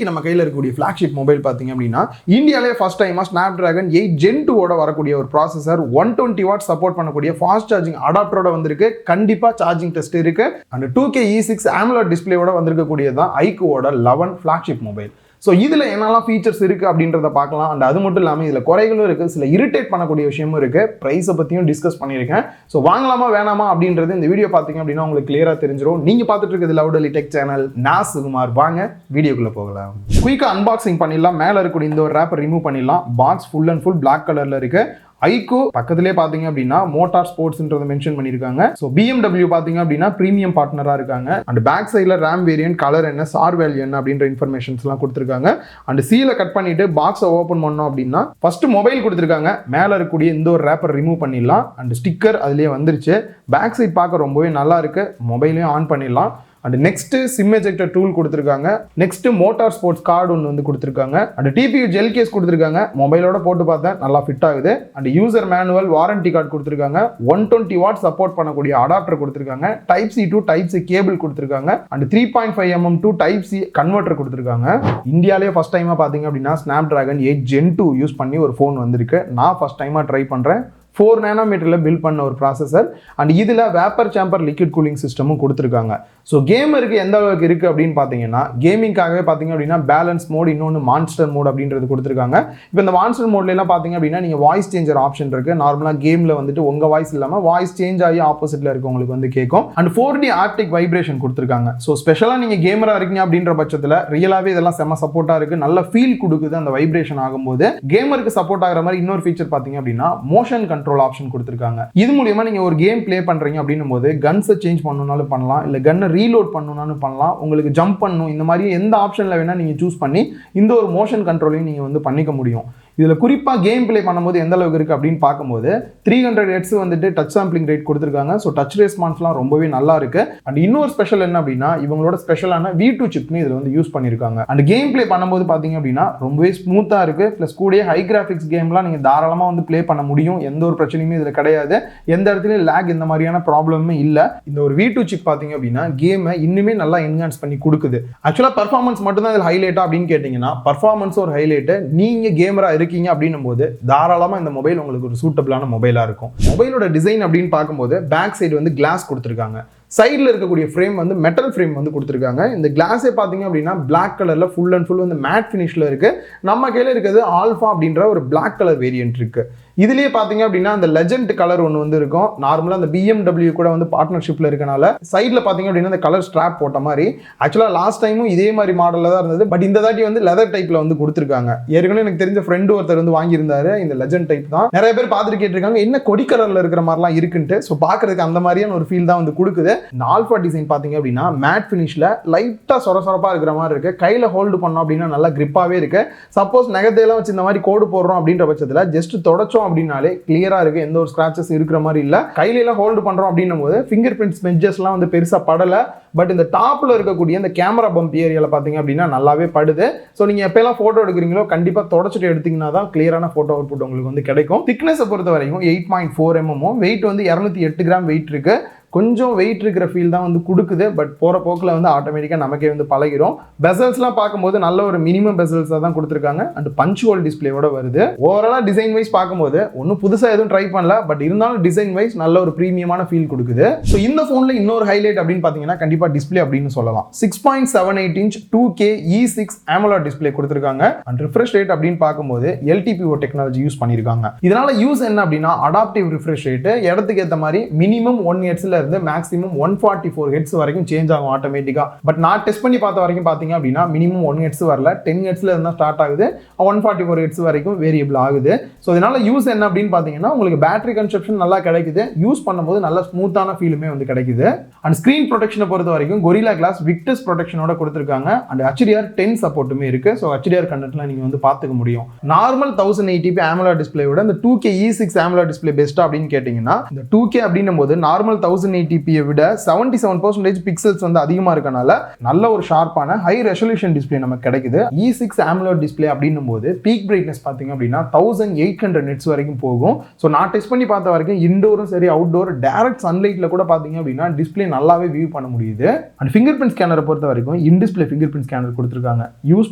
இன்னைக்கு நம்ம கையில் இருக்கக்கூடிய ஃபிளாக்ஷிப் மொபைல் பார்த்தீங்க அப்படின்னா இந்தியாவிலே ஃபர்ஸ்ட் டைமாக Snapdragon 8 Gen 2 ஓட வரக்கூடிய ஒரு ப்ராசஸர் 120 வாட் சப்போர்ட் பண்ணக்கூடிய ஃபாஸ்ட் சார்ஜிங் அடாப்டரோட வந்திருக்கு. கண்டிப்பா சார்ஜிங் டெஸ்ட் இருக்கு. அண்ட் 2K E6 AMOLED டிஸ்பிளேயோட வந்திருக்கக்கூடியது தான் iQOOட 11 ஃபிளாக்ஷிப் மொபைல். ஸோ இதில் என்னெல்லாம் ஃபீச்சர்ஸ் இருக்குது அப்படின்றத பார்க்கலாம். அண்ட் அது மட்டும் இல்லாமல் இதில் குறைகளும் இருக்குது, சில இரிட்டேட் பண்ணக்கூடிய விஷயமும் இருக்குது. ப்ரைஸை பற்றியும் டிஸ்கஸ் பண்ணியிருக்கேன். ஸோ வாங்கலாமா வேணாமா அப்படின்றது இந்த வீடியோ பார்த்தீங்க அப்படின்னா உங்களுக்கு கிளியராக தெரிஞ்சிடும். நீங்கள் பார்த்துட்டு இருக்கிறது லவுடலி டெக் சேனல். நான் சுகுமார். வாங்க வீடியோக்குள்ளே போகலாம். குயிக்காக அன்பாக்சிங் பண்ணிடலாம். மேலே இருக்கக்கூடிய இந்த ஒரு ரேப்பை ரிமூவ் பண்ணிடலாம். Box full and full black கலரில் இருக்குது. iQOO பக்கத்திலே பாத்தீங்க அப்படின்னா மோட்டார் ஸ்போர்ட்ஸ்ன்றதை மென்ஷன் பண்ணிருக்காங்க. ஸோ BMW பாத்தீங்க அப்படின்னா பிரீமியம் பார்ட்னரா இருக்காங்க. அண்ட் பேக் சைடில் RAM வேரியன்ட், கலர் என்ன, சார் வேல்யூ என்ன அப்படின்ற இன்ஃபர்மேஷன்ஸ் எல்லாம் கொடுத்துருக்காங்க. அண்ட் சீலை கட் பண்ணிட்டு பாக்ஸை ஓப்பன் பண்ணோம் அப்படின்னா ஃபர்ஸ்ட் மொபைல் கொடுத்துருக்காங்க. மேலே இருக்கக்கூடிய இந்த ஒரு ரேப்பர் ரிமூவ் பண்ணிடலாம். அண்ட் ஸ்டிக்கர் அதுலேயே வந்துருச்சு. பேக் சைட் பார்க்க ரொம்பவே நல்லா இருக்கு. மொபைலையும் ஆன் பண்ணிடலாம். And next sim ejector tool கொடுத்துருக்காங்க. நெக்ஸ்ட் மோட்டார் ஸ்போர்ட்ஸ் கார்டு ஒன்று வந்து கொடுத்துருக்காங்க. அண்ட் டிபியூ ஜெல் கேஸ் கொடுத்துருக்காங்க. மொபைலோட போட்டு பார்த்தேன், நல்லா ஃபிட் ஆகுது. And user manual, warranty card கொடுத்துருக்காங்க. 120 வாட் சப்போர்ட் பண்ணக்கூடிய அடாப்டர் கொடுத்துருக்காங்க. Type C to type C cable கொடுத்துருக்காங்க. And 3.5mm to type C converter கொடுத்துருக்காங்க. இந்தியாவிலே ஃபர்ஸ்ட் டைமா பார்த்தீங்க அப்படின்னா Snapdragon 8 Gen 2 யூஸ் பண்ணி ஒரு ஃபோன் வந்திருக்கு. நான் ஃபர்ஸ்ட் டைமா ட்ரை பண்ணுறேன். 4 nanometerல பில்ட் பண்ண ஒரு ப்ராசஸர். அண்ட் இதில் வேப்பர் சேம்பர் லிக்விட் கூலிங் சிஸ்டமும் கொடுத்துருக்காங்க. ஸோ கேமருக்கு எந்த அளவுக்கு இருக்குது அப்படின்னு பார்த்தீங்கன்னா, கேமிங்காகவே பார்த்தீங்க அப்படின்னா பேலன்ஸ் மோட், இன்னொன்று மான்ஸ்டர் மோட் அப்படின்றது கொடுத்துருக்காங்க. இப்போ இந்த மான்ஸ்டர் மோட்லாம் பார்த்தீங்க அப்படின்னா நீங்கள் வாய்ஸ் சேஞ்சர் ஆப்ஷன் இருக்குது. நார்மலாக கேமில் வந்துட்டு உங்கள் வாய்ஸ் இல்லாமல் வாய்ஸ் சேஞ்ச் ஆகி ஆப்போசிட்டில் இருக்கவங்களுக்கு வந்து கேட்கும். அண்ட் 4D ஆப்டிக் வைப்ரேஷன் கொடுத்துருக்காங்க. ஸோ ஸ்பெஷலாக நீங்கள் கேமராக இருக்கீங்க அப்படின்ற பட்சத்தில் ரியலாகவே இதெல்லாம் செம்ம சப்போர்ட்டாக இருக்குது. நல்ல ஃபீல் கொடுக்குது அந்த வைப்ரேஷன் ஆகும்போது. கேமருக்கு சப்போர்ட் ஆகிற மாதிரி இன்னொரு ஃபீச்சர் பார்த்தீங்க அப்படின்னா மோஷன் கண்ட்ரோல் ஆப்ஷன் கொடுத்திருக்காங்க. இது மூலமா நீங்க ஒரு கேம் ப்ளே பண்றீங்க அப்படின்னும் போது கன்ஸை சேஞ்ச் பண்ணனும்னாலும் பண்ணலாம், இல்ல கன்னை ரீலோட் பண்ணனும்னாலும் பண்ணலாம். உங்களுக்கு ஜம்ப் பண்ணணும், இந்த மாதிரி எந்த ஆப்ஷன்ல வேணா நீங்க சூஸ் பண்ணி இந்த ஒரு மோஷன் கண்ட்ரோலையும் நீங்க வந்து பண்ணிக்க முடியும். இதில் குறிப்பாக கேம் பிளே பண்ணும்போது எந்த அளவுக்கு இருக்குது அப்படின்னு பார்க்கும்போது 300 Hz வந்துட்டு டச் சாம்பிளிங் ரேட் கொடுத்துருக்காங்க. ஸோ டச் ரெஸ்பான்ஸ்லாம் ரொம்பவே நல்லா இருக்கு. அண்ட் இன்னொரு ஸ்பெஷல் என்ன அப்படின்னா இவங்களோட ஸ்பெஷலான V2 சிப்னு இதில் வந்து யூஸ் பண்ணியிருக்காங்க. அண்ட் கேம் பிளே பண்ணும்போது பார்த்தீங்க அப்படின்னா ரொம்பவே ஸ்மூத்தாக இருக்கு. ப்ளஸ் கூட ஹை கிராஃபிக்ஸ் கேம்லாம் நீங்கள் தாராளமாக வந்து பிளே பண்ண முடியும். எந்த ஒரு பிரச்சனையுமே இதில் கிடையாது. எந்த இடத்துலையும் லேக் இந்த மாதிரியான ப்ராப்ளமே இல்லை. இந்த ஒரு V2 சிப் பார்த்தீங்க அப்படின்னா கேமை இன்னுமே நல்லா என்ஹான்ஸ் பண்ணி கொடுக்குது. ஆக்சுவலாக பர்ஃபார்மன்ஸ் மட்டும் தான் இதில் ஹைலைட்டா அப்படின்னு கேட்டிங்கன்னா பர்ஃபார்மன்ஸ் ஒரு ஹைலைட்டு. நீங்கள் கேமரா இருக்கீங்க அப்படின்னும் போது தாராளமா இந்த மொபைல் உங்களுக்கு ஒரு சூட்டபிளான மொபைலா இருக்கும். மொபைலோட டிசைன் அப்படின்னு பார்க்கும்போது பேக் சைடு வந்து கிளாஸ் கொடுத்துருக்காங்க. சைடில் இருக்கக்கூடிய ஃப்ரேம் வந்து மெட்டல் ஃப்ரேம் வந்து கொடுத்துருக்காங்க. இந்த கிளாஸே பார்த்தீங்க அப்படின்னா பிளாக் கலரில் ஃபுல் அண்ட் ஃபுல் வந்து மேட் ஃபினிஷில் இருக்குது. நம்ம கையில் இருக்கிறது ஆல்ஃபா அப்படின்ற ஒரு பிளாக் கலர் வேரியன்ட் இருக்குது. இதுலேயே பார்த்தீங்க அப்படின்னா அந்த லெஜெண்ட் கலர் ஒன்று வந்து இருக்கும். நார்மலாக அந்த BMW கூட வந்து பார்ட்னர்ஷிப்பில் இருக்கனால சைடில் பார்த்தீங்க அப்படின்னா அந்த கலர் ஸ்ட்ராப் போட்ட மாதிரி. ஆக்சுவலாக லாஸ்ட் டைமும் இதே மாதிரி மாடலில் தான் இருந்தது. பட் இந்த தாட்டி வந்து லெதர் டைப்பில் வந்து கொடுத்துருக்காங்க. ஏற்கனவே எனக்கு தெரிஞ்ச ஃப்ரெண்டு ஒருத்தர் வந்து வாங்கியிருந்தாரு. இந்த லெஜெண்ட் டைப் தான் நிறைய பேர் பார்த்துட்டு கேட்டிருக்காங்க, என்ன கொடி கலரில் இருக்கிற மாதிரிலாம் இருக்குன்ட்டு. ஸோ பார்க்கறதுக்கு அந்த மாதிரியான ஒரு ஃபீல் தான் வந்து கொடுக்குது. இந்த ஆல்ஃபா டிசைன் பார்த்தீங்க அப்படின்னா மேட் ஃபினிஷில் லைட்டாக சொரசொரப்பாக இருக்கிற மாதிரி இருக்குது. கையில் ஹோல்டு பண்ணோம் அப்படின்னா நல்லா கிரிப்பாகவே இருக்குது. சப்போஸ் நகத்தையெல்லாம் வச்சு இந்த மாதிரி கோடு போடுறோம் அப்படின்ற பட்சத்தில் ஜஸ்ட் தொடச்சோம் அப்படின்னாலே கிளியரா இருக்கு. எந்த ஒரு ஸ்கிராச்சஸ் இருக்கிற மாதிரி இல்லை. கையில எல்லாம் ஹோல்டு பண்றோம் அப்படின்னும் போது ஃபிங்கர் பிரிண்ட் ஸ்மெட்ஜஸ்லாம் வந்து பெருசா படலை. பட் இந்த டாப்ல இருக்கக்கூடிய இந்த கேமரா பம்ப் ஏரியால பார்த்தீங்க அப்படின்னா நல்லாவே படுது. ஸோ நீங்க எப்பெல்லாம் போட்டோ எடுக்கிறீங்களோ கண்டிப்பாக தொடச்சிட்டு எடுத்தீங்கன்னா தான் கிளியரான போட்டோ அவுட்புட் உங்களுக்கு வந்து கிடைக்கும். திக்னஸை பொறுத்த வரைக்கும் 8.4 mm, வெயிட் வந்து 208 கிராம் வெயிட் இருக்கு. கொஞ்சம் வெயிட் இருக்கிற ஃபீல் தான் வந்து கொடுக்குது. பட் போகிற போக்கில் வந்து ஆட்டோமேட்டிக்காக நமக்கே வந்து பழகிரும். பெசல்ஸ்லாம் பார்க்கும்போது நல்ல ஒரு மினிமம் பெசல்ஸாக தான் கொடுத்துருக்காங்க. அண்ட் பஞ்ச் ஹோல் டிஸ்பிளேயோட வருது. ஓவராலாக டிசைன் வைஸ் பார்க்கும்போது ஒன்றும் புதுசாக எதுவும் ட்ரை பண்ணல. பட் இருந்தாலும் டிசைன் வைஸ் நல்ல ஒரு ப்ரீமியமான ஃபீல் கொடுக்குது. ஸோ இந்த ஃபோனில் இன்னொரு ஹைலைட் அப்படின்னு பார்த்தீங்கன்னா கண்டிப்பாக டிஸ்பிளே அப்படின்னு சொல்லலாம். 6.78 inch 2K E6 AMOLED display கொடுத்துருக்காங்க. அண்ட் ரிஃப்ரெஷ் ரேட் அப்படின்னு பார்க்கும்போது LTPO டெக்னாலஜி யூஸ் பண்ணியிருக்காங்க. இதனால யூஸ் என்ன அப்படின்னா அடாப்டிவ் ரிஃப்ரெஷ் ரேட் இடத்துக்கு ஏற்ற மாதிரி மினிமம் 1 Hz மேக்ஸிமம் 144 Hz வரைக்கும் சேஞ்ச் ஆகும் ஆட்டோமேட்டிக்கா. பட் நான் டெஸ்ட் பண்ணி பார்த்த வரைக்கும் பாத்தீங்க அப்படின்னா மினிமம் 1 Hz வரல, 10 Hzல இருந்தா ஸ்டார்ட் ஆகுது, 144 Hz வரைக்கும் வேரியபிள் ஆகுது. ஸோ இதனால யூஸ் என்ன அப்படின்னு பார்த்தீங்கன்னா உங்களுக்கு பேட்டரி கன்சப்ஷன் நல்லா கிடைக்குது. யூஸ் பண்ணும்போது நல்ல ஸ்மூத்தான ஃபீலுமே வந்து கிடைக்குது. அண்ட் ஸ்க்ரீன் ப்ரொடெக்ஷனை பொறுத்த வரைக்கும் கொரில்லா கிளாஸ் விக்டஸ் ப்ரொடெக்ஷனோட கொடுத்துருக்காங்க. அண்ட் HDR10 சப்போர்ட்டுமே இருக்கு. ஸோ HDR கண்டென்ட்ல நீங்க வந்து பார்த்துக்க முடியும். நார்மல் 1080p AMOLED டிஸ்பிளேயோட இந்த 2K E6 AMOLED டிஸ்பிளே பெஸ்ட்டா அப்படின்னு கேட்டீங்கன்னா இந்த 2K அப்படின்னும் போது நார்மல் 1080p விட 77% பிக்சல்ஸ் வந்து அதிகமா இருக்கனால நல்ல ஒரு ஷார்ப்பான ஹை ரெசல்யூஷன் டிஸ்பிளே நமக்கு கிடைக்குது. E6 AMOLED டிஸ்பிளே அப்படின்னும் போது பீக் பிரைட்னஸ் பாத்தீங்க அப்படின்னா 1800 nits வரைக்கும் போகும். ஸோ நான் டெஸ்ட் பண்ணி பார்த்த வரைக்கும் இன்டோரும் சரி அவுட்டோர் டைரக்ட் சன்லைட்ல கூட பாத்தீங்க அப்படின்னா டிஸ்பிளே நல்லாவே வியூ பண்ண முடியுது. வருது. அண்ட் ஃபிங்கர் பிரிண்ட் ஸ்கேனரை பொறுத்த வரைக்கும் இன்டிஸ்பிளே ஃபிங்கர் பிரிண்ட் ஸ்கேனர் கொடுத்துருக்காங்க. யூஸ்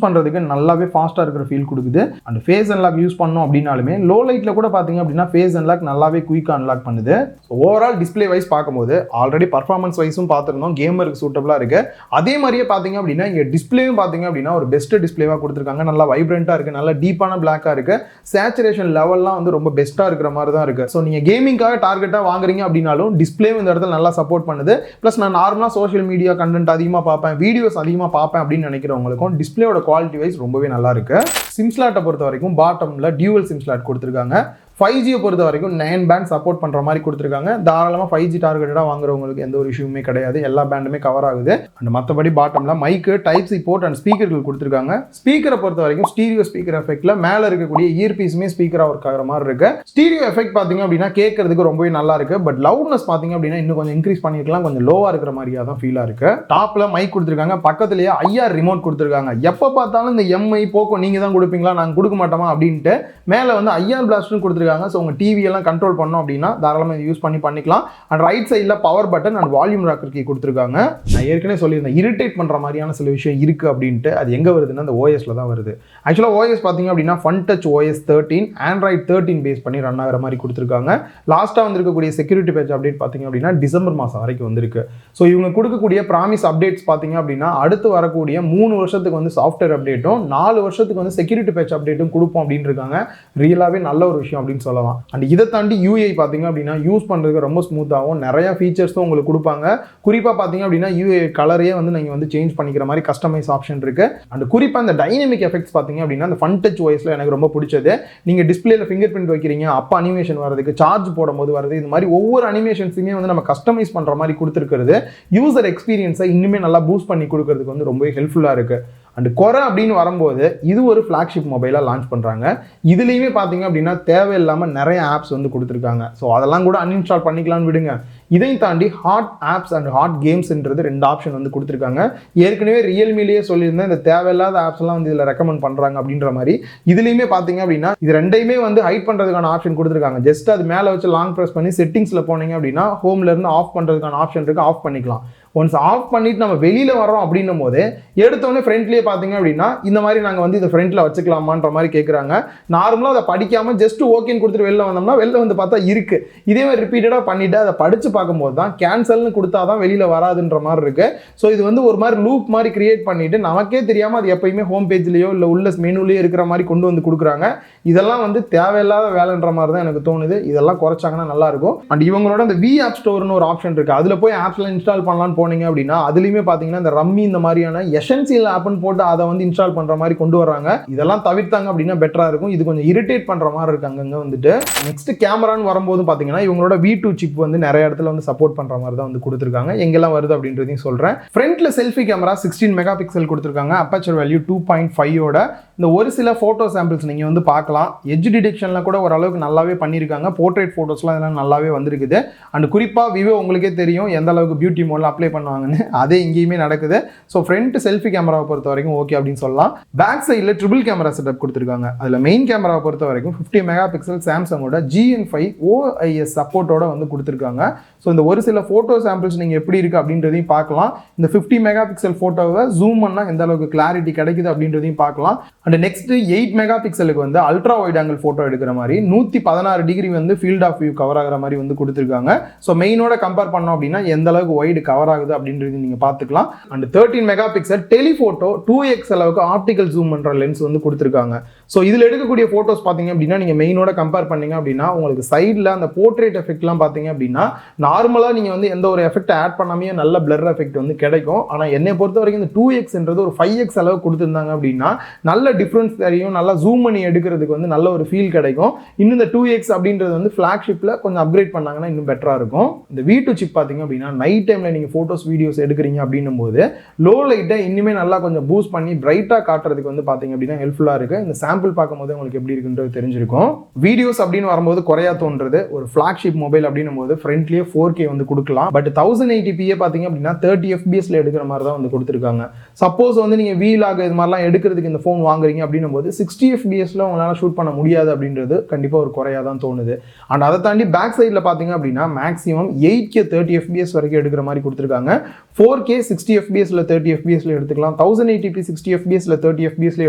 பண்ணுறதுக்கு நல்லாவே ஃபாஸ்ட்டாக இருக்கிற ஃபீல் கொடுக்குது. அண்ட் ஃபேஸ் அன்லாக் யூஸ் பண்ணோம் அப்படின்னாலுமே லோ லைட்டில் கூட பார்த்தீங்க அப்படின்னா ஃபேஸ் அன்லாக் நல்லாவே குயிக்காக அன்லாக் பண்ணுது. ஸோ ஓவரால் டிஸ்பிளே வைஸ் பார்க்கும்போது ஆல்ரெடி பர்ஃபார்மன்ஸ் வைஸும் பார்த்துருந்தோம், கேமருக்கு சூட்டபிளாக இருக்கு. அதே மாதிரியே பார்த்தீங்க அப்படின்னா இங்கே டிஸ்பிளேயும் பார்த்தீங்க அப்படின்னா ஒரு பெஸ்ட் டிஸ்பிளேவாக கொடுத்துருக்காங்க. நல்லா வைப்ரண்ட்டாக இருக்குது, நல்லா டீப்பான பிளாக்காக இருக்குது. சேச்சுரேஷன் லெவல்லாம் வந்து ரொம்ப பெஸ்ட்டாக இருக்கிற மாதிரி தான் இருக்குது. ஸோ நீங்கள் கேமிங்காக டார்கெட்டாக வாங்குறீங்க அப்படின்னாலும் டிஸ்பிளேவும் இந்த இடத்துல நல்லா சப்போர்ட் பண்ணுது. ப்ளஸ் நான் நார்மலாக சோஷியல் மீடியா கண்டென்ட் அதிகமாக பார்ப்பேன், வீடியோஸ் அதிகமாக பார்ப்பேன் அப்படின்னு நினைக்கிறவங்களுக்கும் டிஸ்பிளேயோட குவாலிட்டி வைஸ் ரொம்பவே நல்லா இருக்கு. சிம் ஸ்லாட்டை பொறுத்த வரைக்கும் பாட்டமில் டியூவல் சிம் ஸ்லாட் கொடுத்துருக்காங்க. 5G பொறுத்த வரைக்கும் 9 பேண்ட் சப்போர்ட் பண்ணுற மாதிரி கொடுத்துருக்காங்க. தாராளமாக 5G டார்கெட்டடாக வாங்குறவங்களுக்கு எந்த ஒரு இஷ்யூமே கிடையாது, எல்லா பேண்டுமே கவர் ஆகுது. அண்ட் மற்றபடி பாட்டமில் மைக்கு, டைப் சி போர்ட் அண்ட் ஸ்பீக்கர்கள் கொடுத்துருக்காங்க. ஸ்பீக்கரை பொறுத்த வரைக்கும் ஸ்டீரியோ ஸ்பீக்கர் எஃபெக்ட்ல மேலே இருக்கக்கூடிய இயர் பீஸுமே ஸ்பீக்கராக ஒர்க் ஆகிற மாதிரி இருக்கு. ஸ்டீரியோ எஃபெக்ட் பார்த்தீங்க அப்படின்னா கேட்கறதுக்கு ரொம்பவே நல்லா இருக்கு. பட் லவுட்னஸ் பார்த்தீங்க அப்படின்னா இன்னும் கொஞ்சம் இன்க்ரீஸ் பண்ணிருக்கலாம், கொஞ்சம் லோவா இருக்கிற மாதிரியா தான் ஃபீலாக இருக்கு. டாப்ல மைக் கொடுத்துருக்காங்க, பக்கத்துலேயே IR ரிமோட் கொடுத்துருக்காங்க. எப்போ பார்த்தாலும் இந்த MI போக்கோ நீங்க தான் கொடுப்பீங்களா, நாங்கள் கொடுக்க மாட்டோமா அப்படின்ட்டு மேலே வந்து IR பிளாஸ்ட்னு கொடுத்துருக்காங்க. ஸோ உங்கள் டிவி எல்லாம் கண்ட்ரோல் பண்ணோம் அப்படின்னா தாராளமாக இது யூஸ் பண்ணிக்கலாம். அண்ட் ரைட் சைடில் power button and volume rocker key கொடுத்துருக்காங்க. நான் ஏற்கனவே சொல்லியிருந்தேன் இரிட்டேட் பண்ணுற மாதிரியான சில விஷயம் இருக்குது அப்படின்ட்டு. அது எங்கே வருதுன்னா அந்த OSல தான் வருது. ஆக்சுவலாக OS பார்த்தீங்க அப்படின்னா fun touch OS 13 Android 13 base பண்ணி ரன் ஆகிற மாதிரி கொடுத்துருக்காங்க. லாஸ்ட்டாக வந்திருக்கக்கூடிய செக்யூரிட்டி பேட்ச் அப்டேட் பார்த்தீங்க அப்படின்னா டிசம்பர் மாதம் வரைக்கும் வந்திருக்கு. ஸோ இவங்க கொடுக்கக்கூடிய ப்ராமிஸ் அப்டேட்ஸ் பார்த்தீங்க அப்படின்னா அடுத்து வரக்கூடிய 3 வருஷத்துக்கு வந்து சாஃப்ட்வேர் அப்டேட்டும் 4 வருஷத்துக்கு வந்து செக்யூரிட்டி பேட்ச் அப்டேட்டும் கொடுப்போம் அப்படின்னு இருக்காங்க. ரியலாகவே நல்ல ஒரு விஷயம் அப்படின்னு சொல்லலாம். அண்ட் இதை தாண்டி UI பார்த்தீங்க அப்படின்னா யூஸ் பண்ணுறதுக்கு ரொம்ப ஸ்மூத்தாகவும் நிறைய ஃபீச்சர்ஸும் உங்களுக்கு கொடுப்பாங்க. குறிப்பாக பார்த்தீங்க அப்படின்னா UI கலரையே வந்து நீங்கள் வந்து சேஞ்ச் பண்ணிக்கிற மாதிரி கஸ்டமைஸ் ஆப்ஷன் இருக்கு. அண்ட் குறிப்பாக இந்த டைனமிக் எஃபெக்ட்ஸ் பார்த்தீங்க அப்படின்னா அந்த ஃபன் டச் OSல எனக்கு ரொம்ப பிடிச்சது. நீங்கள் டிஸ்பிளேல ஃபிங்கர் பிரிண்ட் வைக்கிறீங்க, அப்போ அனிமேஷன் வரதுக்கு, சார்ஜ் போடும்போது வருது, இது மாதிரி ஒவ்வொரு அனிமேஷன்ஸுமே வந்து நம்ம கஸ்டமைஸ் பண்ணுற மாதிரி கொடுத்துருக்கிறது யூசர் எக்ஸ்பீரியன்ஸை இன்னுமே நல்லா பூஸ்ட் பண்ணி கொடுக்கறதுக்கு வந்து ரொம்பவே ஹெல்ப்ஃபுல்லாக இருக்கு. அண்ட் குறை அப்படின்னு வரும்போது இது ஒரு ஃப்ளாக்ஷிப் மொபைலாக லான்ச் பண்ணுறாங்க. இதுலேயுமே பார்த்தீங்க அப்படின்னா தேவையில்லாமல் நிறைய ஆப்ஸ் வந்து கொடுத்துருக்காங்க. ஸோ அதெல்லாம் கூட அன்இன்ஸ்டால் பண்ணிக்கலாம்னு விடுங்க. இதையும் தாண்டி ஹாட் ஆப்ஸ் அண்ட் ஹாட் கேம்ஸ்ன்றது 2 ஆப்ஷன் வந்து கொடுத்துருக்காங்க. ஏற்கனவே ரியல்மிலேயே சொல்லியிருந்தேன் இந்த தேவையில்லாத ஆப்ஸ்லாம் வந்து இதில் ரெக்கமெண்ட் பண்ணுறாங்க அப்படின்ற மாதிரி. இதுலேயுமே பார்த்தீங்க அப்படின்னா இது ரெண்டையுமே வந்து ஹைட் பண்ணுறதுக்கான ஆப்ஷன் கொடுத்துருக்காங்க. ஜஸ்ட் அது மேலே வச்சு லாங் ப்ரெஸ் பண்ணி செட்டிங்ஸில் போனீங்க அப்படின்னா ஹோம்லேருந்து ஆஃப் பண்ணுறதுக்கான ஆப்ஷன் இருக்குது, ஆஃப் பண்ணிக்கலாம். ஒன்ஸ் ஆஃப் பண்ணிட்டு நம்ம வெளியில் வரோம் அப்படின்னும் போது எடுத்தோடனே ஃப்ரண்ட்லேயே பார்த்தீங்க அப்படின்னா இந்த மாதிரி நாங்கள் வந்து இதை ஃப்ரண்ட்டில் வச்சுக்கலாமான்ற மாதிரி கேட்குறாங்க. நார்மலாக அதை படிக்காமல் ஜஸ்ட் ஓகேன்னு கொடுத்துட்டு வெளில வந்தோம்னா வெளில வந்து பார்த்தா இருக்கு. இதே மாதிரி ரிப்பீட்டடாக பண்ணிவிட்டு அதை படித்து பார்க்கும்போது தான் கேன்சல்னு கொடுத்தா தான் வெளியில் வராதுன்ற மாதிரி இருக்கு. ஸோ இது வந்து ஒரு மாதிரி லூப் மாதிரி கிரியேட் பண்ணிட்டு நமக்கே தெரியாமல் அது எப்பயுமே ஹோம் பேஜ்லேயோ இல்லை உள்ள மெனுலேயோ இருக்கிற மாதிரி கொண்டு வந்து கொடுக்குறாங்க. இதெல்லாம் வந்து தேவையில்லாத வேலைன்ற மாதிரி தான் எனக்கு தோணுது. இதெல்லாம் குறைச்சாங்கன்னா நல்லா இருக்கும். அண்ட் இவங்களோட அந்த V ஆப் ஸ்டோர்னு ஒரு ஆப்ஷன் இருக்கு, அதில் போய் ஆப்ஸ்லாம் இன்ஸ்டால் பண்ணலான்னு போனீங்க அப்படின்னா அதுலயுமே பாத்தீங்கன்னா இந்த ரம்மி இந்த மாதிரியான எசென்சியல் ஆப்னு போட்டு அதை வந்து இன்ஸ்டால் பண்ற மாதிரி கொண்டு வர்றாங்க. இதெல்லாம் தவிர்த்தாங்க அப்படின்னா பெட்டரா இருக்கும். இது கொஞ்சம் இரிட்டேட் பண்ற மாதிரி இருக்கு அங்கங்க வந்துட்டு. நெக்ஸ்ட் கேமரான்னு வரும்போது பாத்தீங்கன்னா இவங்களோட V2 சிப் வந்து நிறைய இடத்துல வந்து சப்போர்ட் பண்ற மாதிரி தான் வந்து கொடுத்துருக்காங்க. எங்கெல்லாம் வருது அப்படின்றதையும் சொல்றேன். ஃப்ரண்ட்ல செல்ஃபி கேமரா 16 மெகா பிக்சல் கொடுத்துருக்காங்க. அப்பச்சர் வேல்யூ 2.5ஓட இந்த ஒரு சில போட்டோ சாம்பிள்ஸ் நீங்க வந்து பார்க்கலாம். எட்ஜ் டிடெக்ஷன்ல கூட ஓரளவுக்கு நல்லாவே பண்ணியிருக்காங்க. போர்ட்ரேட் போட்டோஸ்லாம் இதெல்லாம் நல்லாவே வந்திருக்குது. அண்ட் குறிப்பா விவோ உங்களுக்கே தெரியும் எந்த அளவுக்கு பியூட்டி மோட்ல அப்ளை பண்ணுவாங்கன்னு, அதே இங்கேயுமே நடக்குது. ஸோ ஃப்ரண்ட் செல்ஃபி கேமராவை பொறுத்த வரைக்கும் ஓகே அப்படின்னு சொல்லலாம். பேக் சைடில் ட்ரிபிள் கேமரா செட்டப் கொடுத்துருக்காங்க. அதில் மெயின் கேமராவை பொறுத்த வரைக்கும் 50 மெகா பிக்சல் சாம்சங்கோட GN5 OIS சப்போர்ட்டோட வந்து கொடுத்துருக்காங்க. ஸோ இந்த ஒரு சில ஃபோட்டோ சாம்பிள்ஸ் நீங்கள் எப்படி இருக்குது அப்படின்றதையும் பார்க்கலாம். இந்த 50 மெகா பிக்சல் ஃபோட்டோவை ஜூம் பண்ணால் எந்த அளவுக்கு கிளாரிட்டி கிடைக்குது அப்படின்றதையும் பார்க்கலாம். அண்ட் நெக்ஸ்ட் 8 மெகா பிக்சலுக்கு வந்து அல்ட்ரா வைட் ஆங்கிள் ஃபோட்டோ எடுக்கிற மாதிரி 116 டிகிரி வந்து ஃபீல்ட் ஆஃப் வியூ கவர் ஆகிற மாதிரி வந்து கொடுத்துருக்காங்க. ஸோ மெயினோட கம்பேர் பண்ணோம் அப்படின்னா எந்த அளவுக்கு வைடு கவர் ஆகுது அப்படின்றது நீங்க பார்த்துக்கலாம். And 13 mega pixel telephoto 2x அளவுக்கு ஆப்டிகல் ஜூம் பண்ற லென்ஸ் வந்து கொடுத்துருக்காங்க. ஸோ இதில் எடுக்கக்கூடிய ஃபோட்டோஸ் பார்த்தீங்க அப்படின்னா நீங்கள் மெயினோட கம்பேர் பண்ணீங்க அப்படின்னா உங்களுக்கு சைடில் அந்த போர்ட்ரேட் எஃபெக்ட்லாம் பார்த்தீங்க அப்படின்னா நார்மலாக நீங்கள் வந்து எந்த ஒரு எஃபெக்ட் ஆட் பண்ணாமே நல்ல பிளர் எஃபெக்ட் வந்து கிடைக்கும். ஆனால் என்னை பொறுத்த வரைக்கும் இந்த 2xன்றது ஒரு 5x அளவு கொடுத்துருந்தாங்க அப்படின்னா நல்ல டிஃப்ரென்ஸ் தெரியும், நல்லா ஜூம் பண்ணி எடுக்கிறதுக்கு வந்து நல்ல ஒரு ஃபீல் கிடைக்கும். இன்னும் இந்த 2x அப்படின்றது வந்து ஃப்ளாக்ஷிப்பில் கொஞ்சம் அப்கிரேட் பண்ணாங்கன்னா இன்னும் பெட்டராக இருக்கும். இந்த V2 சிப் பார்த்தீங்க அப்படின்னா நைட் டைமில் நீங்கள் ஃபோட்டோஸ் வீடியோஸ் எடுக்கிறீங்க அப்படின்னும் போது லோ லைட்டை இன்னுமே நல்லா கொஞ்சம் பூஸ்ட் பண்ணி பிரைட்டாக காட்டுறதுக்கு வந்து பார்த்தீங்க அப்படின்னா ஹெல்ப்ஃபுல்லாக இருக்குது. இந்த சாம்பிள் பார்க்கும்போது உங்களுக்கு எப்படி இருக்குன்றது தெரிஞ்சிருக்கும். வீடியோஸ் அப்படின்னு வரும்போது குறையா தோன்றது. ஒரு ஃப்ளாக்ஷிப் மொபைல் அப்படின்னும் போது ஃப்ரண்ட்லேயே 4K வந்து கொடுக்கலாம். பட் 1080p பார்த்தீங்க அப்படின்னா 30 fps எடுக்கிற மாதிரி தான் வந்து கொடுத்துருக்காங்க. சப்போஸ் வந்து நீங்கள் வீலாக இது மாதிரிலாம் எடுக்கிறதுக்கு இந்த ஃபோன் வாங்குறீங்க வாங்குறீங்க அப்படின்னும் போது 60 fps உங்களால் ஷூட் பண்ண முடியாது அப்படின்றது கண்டிப்பாக ஒரு குறையாக தான் தோணுது. அண்ட் அதை தாண்டி பேக் சைடில் பார்த்தீங்க அப்படின்னா மேக்ஸிமம் 8K 30 fps வரைக்கும் எடுக்கிற மாதிரி கொடுத்துருக்காங்க. 4K 60 fpsல 30 fpsல எடுத்துக்கலாம், 1080p 60 fpsல 30 fpsல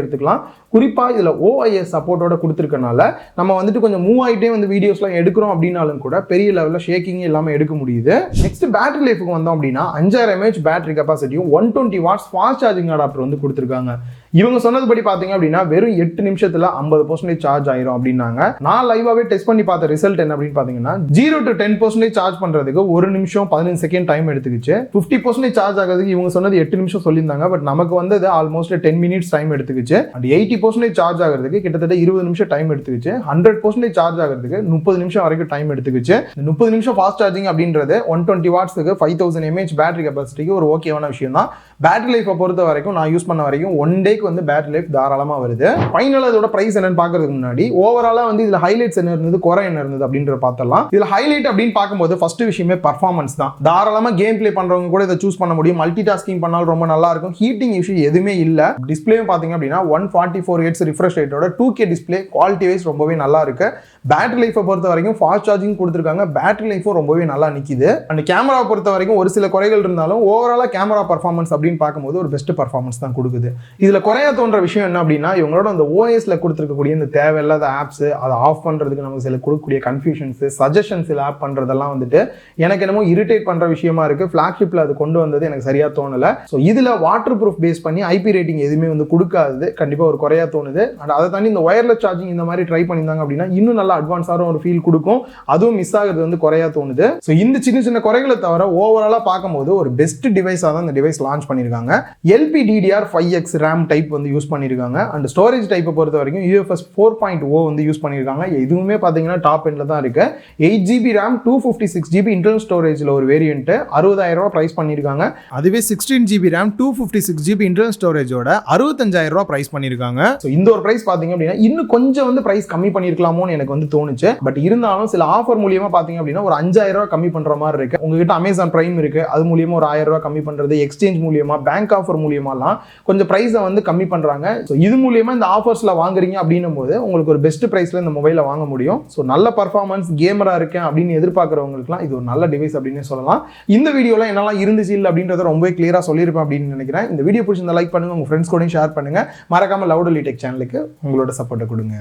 எடுத்துக்கலாம். குறிப்பாக இதில் OIS சப்போர்ட்டோட கொடுத்துருக்கனால நம்ம வந்துட்டு கொஞ்சம் மூவ் ஆகிட்டே வந்து வீடியோஸ்லாம் எடுக்கிறோம் அப்படின்னாலும் கூட பெரிய லெவலில் ஷேக்கிங் இல்லாமல் எடுக்க முடியுது. நெக்ஸ்ட் பேட்டரி லைஃபுக்கு வந்தோம் அப்படின்னா 5000 mAh பேட்டரி கெப்பாசிட்டியும் 120 வாட்ஸ் ஃபாஸ்ட் சார்ஜிங் அடாப்டர் வந்து கொடுத்துருக்காங்க. இவங்க சொன்னதுபடி பார்த்தீங்க அப்படின்னா வெறும் 8 நிமிஷத்துல 50% சார்ஜ் ஆயிரும் அப்படின்னாங்க. நான் லைவாவே டெஸ்ட் பண்ணி பார்த்த ரிசல்ட் என்ன அப்படின்னு பார்த்தீங்கன்னா 0 to 10% சார்ஜ் பண்றதுக்கு 1 நிமிஷம் 15 செகண்ட் டைம் எடுத்துக்கிச்சு. 50% சார்ஜ் ஆகிறதுக்கு இவங்க சொன்னது 8 நிமிஷம் சொல்லியிருந்தாங்க. பட் நமக்கு வந்தது ஆல்மோஸ்ட் 10 மினிட்ஸ் டைம் எடுத்துக்கிச்சு. அண்ட் 80% சார்ஜ் ஆகிறதுக்கு கிட்டத்தட்ட 20 நிமிஷம் டைம் எடுத்துக்கிச்சு. 100% சார்ஜ் ஆகிறதுக்கு 30 நிமிஷம் வரைக்கும் டைம் எடுத்துக்கிச்சு. 30 நிமிஷம் ஃபாஸ்ட் சார்ஜிங் அப்படின்றது 120 வாட்ஸ்க்கு 5000 mAh பேட்டரி கெப்பாசிட்டிக்கு ஒரு ஓகேவான விஷயம் தான். பேட்டரி லைஃபை பொறுத்த வரைக்கும் நான் யூஸ் பண்ண வரைக்கும் 1 டேக்கு வந்து பேட்டரி லைஃப் தாராளமாக வருது. ஃபைனலாக இதோட பிரைஸ் என்னன்னு பார்க்கறதுக்கு முன்னாடி ஓவராலாக வந்து இதில் ஹைலைட்ஸ் என்ன இருந்தது, குறை என்ன இருந்தது அப்படின்றத பார்த்தலாம். இதில் ஹைலைட் அப்படின்னு பார்க்கும்போது ஃபர்ஸ்ட் விஷயமே பர்ஃபார்மன்ஸ் தான். தாராளமாக கேம் பிளே பண்ணுறவங்க கூட இதை சூஸ் பண்ண முடியும். மல்டி டாஸ்கிங் பண்ணாலும் ரொம்ப நல்லா இருக்கும். ஹீட்டிங் இஷ்யூ எதுவுமே இல்லை. டிஸ்பிளேயும் பார்த்தீங்க அப்படின்னா 144 Hz ரிஃப்ரெஷ் ரேட்டோட 2K டிஸ்பிளே குவாலிட்டி வைஸ் ரொம்பவே நல்லா இருக்கு. பேட்டரி லைஃபை பொறுத்த வரைக்கும் ஃபாஸ்ட் சார்ஜிங் கொடுத்துருக்காங்க. பேட்டரி லைஃபும் ரொம்பவே நல்லா நிற்கிது. அண்ட் கேமரா பொறுத்த வரைக்கும் ஒரு சில குறைகள் இருந்தாலும் ஓவராலாக கேமரா பர்ஃபார்மன்ஸ் அப்படின்னு பார்க்கும்போது ஒரு பெஸ்ட் பர்ஃபார்மன்ஸ் தான் கொடுக்குது. இதில் குறையா தோன்ற விஷயம் என்ன அப்படின்னா இவங்களோட அந்த OSல கொடுத்துருக்கக்கூடிய இந்த தேவையில்லாத ஆப்ஸ் அதை ஆஃப் பண்ணுறதுக்கு நமக்கு சில கொடுக்கக்கூடிய கன்ஃபியூஷன்ஸ், சஜஷன்ஸ் சில ஆப் பண்ணுறதெல்லாம் வந்துட்டு எனக்கு என்னமோ இரிட்டேட் பண்ணுற விஷயமா இருக்கு. ஃபிளாக்ஷிப்பில் அது கொண்டு வந்தது எனக்கு சரியா தோணலை. ஸோ இதில் வாட்டர் ப்ரூஃப் பேஸ் பண்ணி IP ரேட்டிங் எதுவுமே வந்து கொடுக்காது. கண்டிப்பாக ஒரு குறையா தோணுது. அண்ட் அதை தாண்டி இந்த ஒயர்லெஸ் சார்ஜிங் இந்த மாதிரி ட்ரை பண்ணியிருந்தாங்க அப்படின்னா இன்னும் நல்லா அட்வான்ஸான ஒரு ஃபீல் கொடுக்கும். அதுவும் மிஸ் ஆகுறது வந்து குறையா தோணுது. ஸோ இந்த சின்ன சின்ன குறைகளை தவிர ஓவராலாக பார்க்கும்போது ஒரு பெஸ்ட் டிவைஸாக தான் இந்த டிவைஸ் லான்ச் பண்ணியிருக்காங்க. LPDDR5X RAM டைப் வந்து யூஸ் பண்ணியிருக்காங்க. அண்ட் ஸ்டோரேஜ் டைப்பை பொறுத்த வரைக்கும் UFS 4.0 வந்து யூஸ் பண்ணியிருக்காங்க. இதுவுமே பார்த்தீங்கன்னா டாப் எண்டில் தான் இருக்கு. 8GB RAM 256GB இன்டர்னல் ஸ்டோரேஜில் ஒரு வேரியன்ட் 60,000 ரூபா பிரைஸ் பண்ணியிருக்காங்க. அதுவே 16GB RAM 256GB இன்டர்னல் ஸ்டோரேஜோட 65,000 ரூபா பிரைஸ் பண்ணியிருக்காங்க. ஸோ இந்த ஒரு பிரைஸ் பார்த்தீங்க அப்படின்னா இன்னும் கொஞ்சம் வந்து பிரைஸ் கம்மி பண்ணியிருக்கலாமோன்னு எனக்கு வந்து தோணுச்சு. பட் இருந்தாலும் சில ஆஃபர் மூலியமா பார்த்தீங்க அப்படின்னா ஒரு 5,000 ரூபா கம்மி பண்ற மாதிரி இருக்கு. உங்ககிட்ட Amazon Prime இருக்கு, அது மூலியமா ஒரு 1000 ரூபா கம்மி பண்றது, எக்ஸ்சேஞ்ச் மூலியமா, பேங்க் ஆஃபர் மூலியமாலாம் கொஞ்சம் பிரைஸை வந்து கம்மி பண்றாங்க. ஸோ இது மூலியமா இந்த ஆஃபர்ஸ்ல வாங்குறீங்க அப்படின்னும் போது உங்களுக்கு ஒரு பெஸ்ட் பிரைஸ்ல இந்த மொபைலை வாங்க முடியும். ஸோ நல்ல பர்ஃபார்மன்ஸ் கேமரா இருக்கேன் அப்படின்னு எதிர்பார்க்குறவங்களுக்குலாம் இது ஒரு நல்ல டிவைஸ் அப்படின்னு சொல்லலாம். இந்த வீடியோல என்னெல்லாம் இருந்துச்சு இல்லை அப்படின்றத ரொம்பவே கிளியரா சொல்லியிருப்பேன் அப்படின்னு நினைக்கிறேன். இந்த வீடியோ பிடிச்சிருந்தா லைக் பண்ணுங்க, உங்க ஃப்ரெண்ட்ஸ் கூட ஷேர் பண்ணுங்க. மறக்காம லவுட் டெக் சேனலுக்கு உங்களோட சப்போர்ட்டை கொடுங்க.